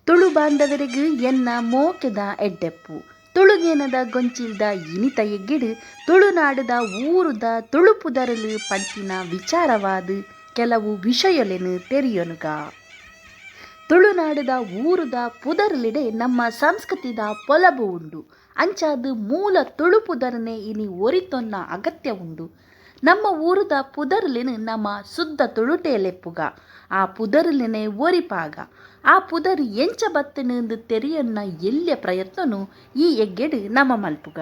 ತುಳು ಬಾಂಧವರಿಗೂ ಎನ್ನ ಮೋಕೆದ ಎಡ್ಡೆಪ್ಪು ತುಳುಗೇನದ ಗೊಂಚಿಲ್ದ ಇನಿತ ಎಗ್ಗಿಡು ತುಳುನಾಡದ ಊರುದ ತುಳುಪುದರಲು ಪಂಟಿನ ವಿಚಾರವಾದ ಕೆಲವು ವಿಷಯಲೆನು ತೆರಿಯೊನುಗ. ತುಳುನಾಡದ ಊರುದ ಪುದರಲಿಡೆ ನಮ್ಮ ಸಂಸ್ಕೃತಿದ ಪೊಲಬು ಉಂಡು. ಅಂಚಾದು ಮೂಲ ತುಳುಪುದರನೆ ಇನಿ ಒರಿತೊನ್ನ ಅಗತ್ಯ ಉಂಡು. ನಮ್ಮ ಊರುದ ಪುದರ್ಲಿನ ನಮ್ಮ ಶುದ್ಧ ತುಳುಟೇಲೆಪ್ಪುಗ ಆ ಪುದರ್ಲಿನೆ ಒರಿಪಾಗ ಆ ಪುದರ್ ಎಂಚ ಬತ್ತನೆಂದು ತೆರಿಯನ್ನ ಎಲ್ಯ ಪ್ರಯತ್ನನು ಈ ಎಗ್ಗೆಡು ನಮ್ಮ ಮಲ್ಪುಗ.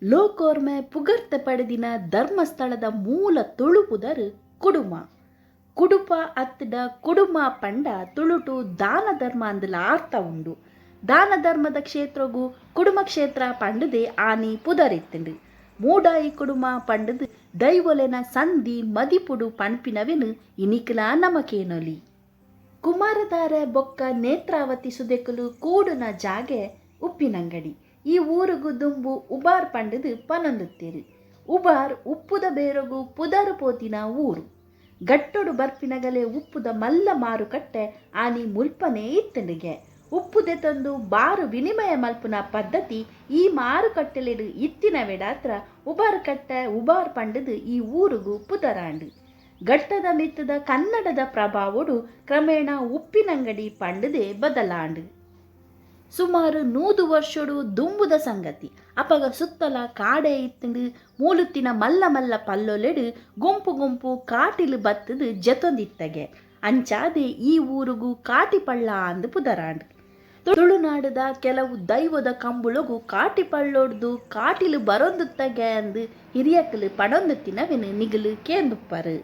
ಲೋಕೋರ್ಮೆ ಪುಗರ್ತೆ ಪಡೆದಿನ ಧರ್ಮಸ್ಥಳದ ಮೂಲ ತುಳು ಪುದರ್ ಕುಡುಮ. ಕುಡುಪ ಅತ್ತಡ ಕುಡುಮ ಪಂಡ ತುಳುಟು ದಾನ ಧರ್ಮ ಅಂದಲ ಅರ್ಥ ಉಂಡು. ದಾನ ಧರ್ಮದ ಕ್ಷೇತ್ರಗೂ ಕುಡುಮ ಕ್ಷೇತ್ರ ಪಂಡದೆ ಆನಿ ಪುದರಿತ್ತಂಡು. ಮೂಡಾಯಿ ಕುಡುಮ ಪಂಡದು ದೈವೊಲೆನ ಸಂಧಿ ಮದಿಪುಡು ಪಣ್ಪಿನವೆನು ಇನಿಕಲ ನಮಕೇನೊಲಿ. ಕುಮಾರಧಾರೆ ಬೊಕ್ಕ ನೇತ್ರಾವತಿ ಸುದೆಕಲು ಕೂಡುನ ಜಾಗೆ ಉಪ್ಪಿನಂಗಡಿ. ಈ ಊರುಗು ದುಂಬು ಉಬಾರ್ ಪಂಡದು ಪನೊಂದುತ್ತೇರು. ಉಬಾರ್ ಉಪ್ಪುದ ಬೇರಗು ಪುದರು ಪೋತಿನ ಊರು. ಗಟ್ಟೊಡು ಬರ್ಪಿನಗಲೆ ಉಪ್ಪುದ ಮಲ್ಲ ಮಾರುಕಟ್ಟೆ ಆನಿ ಮುಲ್ಪನೆ ಇತ್ತನಿಗೆ. ಉಪ್ಪುದೆ ತಂದು ಬಾರು ವಿನಿಮಯ ಮಲ್ಪುನ ಪದ್ಧತಿ ಈ ಮಾರುಕಟ್ಟೆಲೆಡು ಇತ್ತಿನ ವೆಡಾತ್ರ ಉಬಾರ್ ಕಟ್ಟೆ ಉಬಾರ್ ಪಂಡದು ಈ ಊರುಗು ಪುದರಾಂಡು. ಘಟ್ಟದ ಮಿತ್ತದ ಕನ್ನಡದ ಪ್ರಭಾವಡು ಕ್ರಮೇಣ ಉಪ್ಪಿನಂಗಡಿ ಪಂಡದೆ ಬದಲಾಂಡು. ಸುಮಾರು 100 ವರ್ಷಡು ದುಂಬುದ ಸಂಗತಿ. ಅಪಗ ಸುತ್ತಲ ಕಾಡೆ ಇತ್ತಂಡು ಮೂಲುತ್ತಿನ ಮಲ್ಲ ಮಲ್ಲ ಪಲ್ಲೊಲೆಡು ಗುಂಪು ಗುಂಪು ಕಾಟಿಲು ಬತ್ತದು ಜತೊಂದಿತ್ತಗೆ. ಅಂಚಾದೆ ಈ ಊರುಗು ಕಾಟಿಪಳ್ಳ ಅಂದು ಪುದರಾಂಡು. ತುಳುನಾಡದ ಕೆಲವು ದೈವದ ಕಂಬುಳಗು ಕಾಟಿಪಳ್ಳೊಡ್ದು ಕಾಟಿಲು ಬರೊಂದುತ್ತಗೆ ಅಂದು ಹಿರಿಯಕಲು ಪಡೊಂದುತ್ತಿನವೆನು ನಿಗಲು ಕೇಂದುಪ್ಪರು.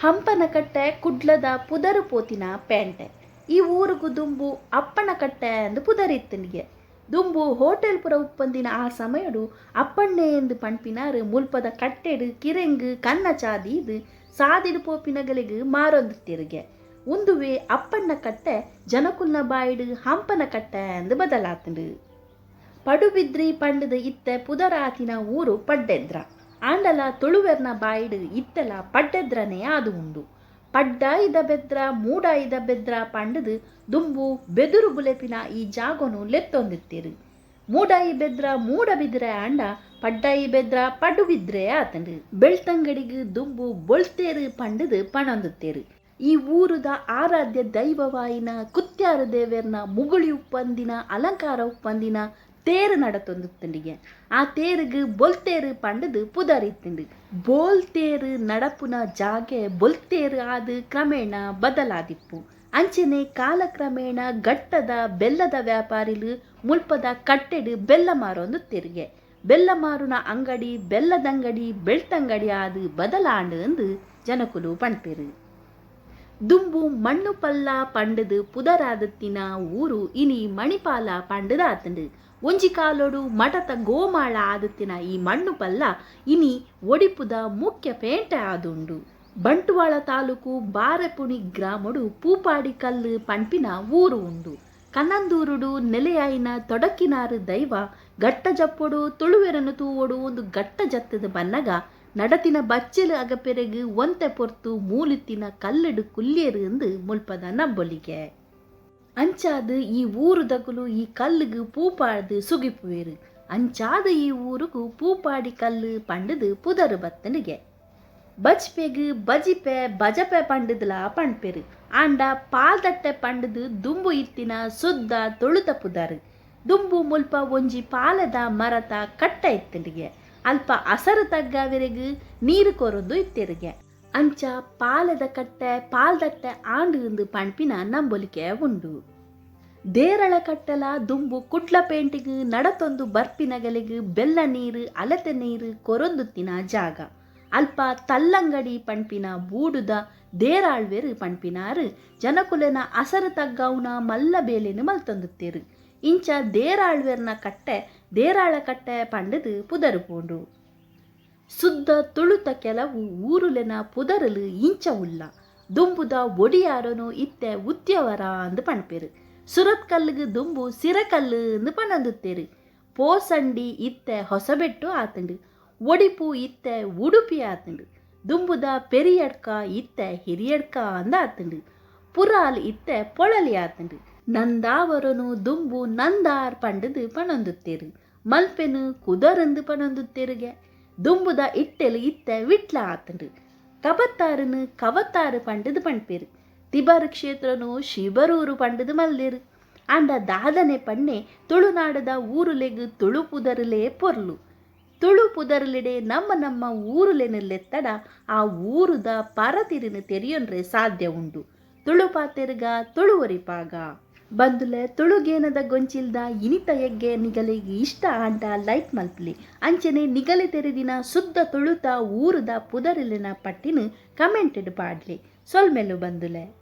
ಹಂಪನಕಟ್ಟೆ ಕುಡ್ಲದ ಪುದರು ಪೋತಿನ ಪೇಂಟೆ. ಈ ಊರುಗು ದುಂಬು ಅಪ್ಪನಕಟ್ಟೆ ಅಂದು ಪುದರಿತ್ತನಿಗೆ. ದುಂಬು ಹೋಟೆಲ್ ಪುರ ಉಪ್ಪಂದಿನ ಆ ಸಮಯಡು ಅಪ್ಪಣ್ಣೆ ಎಂದು ಪಣ್ಪಿನಾರು ಮುಲ್ಪದ ಕಟ್ಟೆಡು ಕಿರೆಂಗು ಕನ್ನ ಚಾದೀದು ಸಾದಿಡು ಪೋಪಿನಗಳಿಗೆ ಮಾರೊಂದುತ್ತಿರುಗೆ. ಒಂದುವೆ ಅಪ್ಪಣ್ಣ ಕಟ್ಟೆ ಜನಕುಲ್ನ ಬಾಯಿಡು ಹಂಪನ ಕಟ್ಟೆ ಎಂದು ಬದಲಾತಂಡು. ಪಡುಬಿದ್ರಿ ಪಂಡದ ಇತ್ತೆ ಪುದರಾತಿನ ಊರು ಪಡ್ಡೆದ್ರ. ಆಂಡಲ ತುಳುವೆರ್ನ ಬಾಯಿಡು ಇತ್ತೆಲ ಪಡ್ಡೆದ್ರನೇ ಆದು ಉಂಡು. ಪಡ್ಡಾಯಿದ ಬೆದ್ರ ಮೂಡಾಯಿದ ಬೆದ್ರ ಪಂಡದು ದುಂಬು ಬೆದುರು ಬುಲೆಪಿನ ಈ ಜಾಗನು ಲೆತ್ತೊಂದಿತ್ತೇರು. ಮೂಡಾಯಿ ಬೆದ್ರ ಮೂಡ ಬಿದ್ರೆ ಆಂಡ ಪಡ್ಡಾಯಿ ಬೆದ್ರ ಪಡು ಬಿದ್ರೆ ಆತಂಡು. ಬೆಳ್ತಂಗಡಿಗೆ ದುಂಬು ಬೊಳ್ತೇರು ಪಂಡದು ಪಣೊಂದುತ್ತೇರು. ಈ ಊರುದ ಆರಾಧ್ಯ ದೈವವಾಯಿನ ಕುತ್ಯಾರು ದೇವೇರ್ನ ಮುಗುಳಿ ಉಪ್ಪಂದಿನ ಅಲಂಕಾರ ಉಪ್ಪಂದಿನ ತೇರು ನಡತೊಂದುತ್ತಂಡಿಗೆ. ಆ ತೇರುಗು ಬೊಲ್ತೇರು ಪಂಡದು ಪುದರಿತ್ತಂಡು. ಬೋಲ್ತೇರು ನಡಪುನ ಜಾಗೆ ಬೊಲ್ತೇರು ಆದು ಕ್ರಮೇಣ ಬದಲಾದಿಪ್ಪು. ಅಂಚನೆ ಕಾಲಕ್ರಮೇಣ ಘಟ್ಟದ ಬೆಲ್ಲದ ವ್ಯಾಪಾರಿಲು ಮುಲ್ಪದ ಕಟ್ಟೆಡು ಬೆಲ್ಲ ಮಾರೊಂದು ತೆರಿಗೆ. ಬೆಲ್ಲ ಮಾರುನ ಅಂಗಡಿ ಬೆಲ್ಲದಂಗಡಿ ಬೆಳ್ತಂಗಡಿ ಆದು ಬದಲಾಂಡು ಎಂದು ಜನಕುಲು ಪಣ್ಪೇರು. ದುಂಬು ಮಣ್ಣು ಪಲ್ಲ ಪಂಡದು ಪುದರಾದತ್ತಿನ ಊರು ಇನಿ ಮಣಿಪಾಲ ಪಂಡದಾತಂಡು. ಒಂಜಿ ಕಾಲೋಡು ಮಠದ ಗೋಮಾಳ ಆದತ್ತಿನ ಈ ಮಣ್ಣು ಪಲ್ಲ ಇನಿ ಒಡಿಪುದ ಮುಖ್ಯ ಪೇಂಟೆ ಆದುಂಡು. ಬಂಟ್ವಾಳ ತಾಲೂಕು ಬಾರೆಪುಣಿ ಗ್ರಾಮಡು ಪೂಪಾಡಿ ಕಲ್ಲು ಪಣ್ಪಿನ ಊರು ಉಂಡು. ಕನ್ನಂದೂರುಡು ನೆಲೆಯಾಯಿನ ತೊಡಕಿನಾರು ದೈವ ಗಟ್ಟ ಜಪ್ಪೊಡು ತುಳುವೆರನು ತೂವೊಡು ಒಂದು ಗಟ್ಟ ಜತ್ತದ ಬನ್ನಗ ನಡತಿನ ಬಚ್ಚಲು ಅಗಪೆರೆಗು ಒಂತೆ ಪೊರ್ತು ಮೂಲಿತ್ತಿನ ಕಲ್ಲಡು ಕುಲ್ಲೇರು ಎಂದು ಮುಲ್ಪದ ನಂಬೊಲಿಗೆ. ಅಂಚಾದು ಈ ಊರುದಗುಲು ಈ ಕಲ್ಲುಗು ಪೂಪಾಡ್ದು ಸುಗಿಪುವೇರು. ಅಂಚಾದ ಈ ಊರುಗು ಪೂಪಾಡಿ ಕಲ್ಲು ಪಂಡದು ಪುದರು ಬತ್ತನಿಗೆ. ಬಜ್ಪೆಗು ಬಜಿಪೆ ಬಜಪೆ ಪಂಡದಲ ಪಣ್ಪೆರು. ಆಂಡ ಪಾಲ್ದಟ್ಟೆ ಪಂಡದು ದುಂಬು ಇತ್ತಿನ ಸುದ್ದ ತೊಳುತ ಪುದರು. ದುಂಬು ಮುಲ್ಪ ಒಂಜಿ ಪಾಲದ ಮರತ ಕಟ್ಟ ಇತ್ತನಿಗೆ. ಅಲ್ಪ ಅಸರು ತಗ್ಗವರೆಗೂ ನೀರು ಕೊರೊಂದು ಇತ್ತೆರಿಗೆ. ಅಂಚ ಪಾಲದ ಕಟ್ಟೆ ಪಾಲ್ದಟ್ಟೆ ಆಂಡು ಎಂದು ಪಣ್ಪಿನ ನಂಬೊಲಿಕೆ ಉಂಡು. ದೇರಳ ಕಟ್ಟಲ ದುಂಬು ಕುಟ್ಲ ಪೇಂಟಿಗು ನಡತೊಂದು ಬರ್ಪಿನಗಲಿಗು ಬೆಲ್ಲ ನೀರು ಅಲತೆ ನೀರು ಕೊರೊಂದುತ್ತಿನ ಜಾಗ. ಅಲ್ಪ ತಲ್ಲಂಗಡಿ ಪಣ್ಪಿನ ಬೂಡುದ ದೇರಾಳ್ವೆರು ಪಣ್ಪಿನಾರು ಜನಕುಲೆನ ಅಸರು ತಗ್ಗವುನ ಮಲ್ಲ ಬೇಲೆನು ಮಲ್ತೊಂದುತ್ತೇರು. ಇಂಚ ದೇರಾಳ್ವೆರ್ನ ಕಟ್ಟೆ ದೇರಾಳ ಕಟ್ಟೆ ಪಂಡದು ಪುದರು ಪೋಂಡು. ಶುದ್ಧ ತುಳುತ ಕೆಲವು ಊರುಲೆನ ಪುದರಲು ಇಂಚ ಉಲ್ಲ. ದುಂಬುದ ಒಡಿಯಾರನು ಇತ್ತೆ ಉತ್ಯವರ ಅಂದು ಪಣ್ಪೇರು. ಸುರತ್ ಕಲ್ಲುಗು ದುಂಬು ಸಿರಕಲ್ಲು ಎಂದು ಪಣಂದುತ್ತೇರು. ಪೋಸಂಡಿ ಇತ್ತೆ ಹೊಸಬೆಟ್ಟು ಆತಂಡು. ಒಡಿಪು ಇತ್ತೆ ಉಡುಪಿ ಆತಂಡು. ದುಂಬುದ ಪೆರಿಯಡ್ಕ ಇತ್ತೆ ಹಿರಿಯಡ್ಕ ಅಂದ ಆತಂಡು. ಪುರಾಲ್ ಇತ್ತೆ ಪೊಳಲಿ ಆತಂಡು. ನಂದಾವರನು ದುಂಬು ನಂದಾರ್ ಪಂಡದು ಪಣೊಂದುತ್ತೇರು ಮಲ್ಪೆನು ಕುದರಂದು ಪಣೊಂದುತ್ತೇರುಗೆ ದುಂಬುದ ಇಟ್ಟೆಲು ಇತ್ತೆ ವಿಟ್ಲ ಆತಂಡು ಕಬತ್ತಾರನು ಕವತ್ತಾರು ಪಂಡದು ಪಣ್ಪೇರು ತಿಬಾರು ಕ್ಷೇತ್ರನು ಶಿಬರೂರು ಪಂಡದು ಮಲ್ದೇರು ಅಂಡ ದಾದನೆ ಪಣ್ಣೆ ತುಳುನಾಡದ ಊರುಲೆಗು ತುಳು ಪುದರುಲೇ ಪೊರ್ಲು ತುಳು ಪುದರುಲೆಡೆ ನಮ್ಮ ಊರುಲೆನಲ್ಲೆತ್ತಡ ಆ ಊರುದ ಪರತಿರಿನ ತೆರೆಯೊಂಡ್ರೆ ಸಾಧ್ಯ ಉಂಡು ತುಳುಪಾತೆರ್ಗ ತುಳುವರಿಪಾಗ ಬಂದುಲೆ ತುಳುಗೇನದ ಗೊಂಚಿಲ್ದ ಇನಿತ ಎಗ್ಗೆ ನಿಗಲಿಗೆ ಇಷ್ಟ ಆಂಟ ಲೈಕ್ ಮಲ್ಪಲಿ ಅಂಚನೆ ನಿಗಲಿ ತೆರೆದಿನ ಶುದ್ಧ ತುಳುತ ಊರುದ ಪುದರಿಲಿನ ಪಟ್ಟಿನ ಕಮೆಂಟೆಡ್ ಪಾಡ್ಲಿ ಸೊಲ್ಮೆಲು ಬಂದುಲೆ.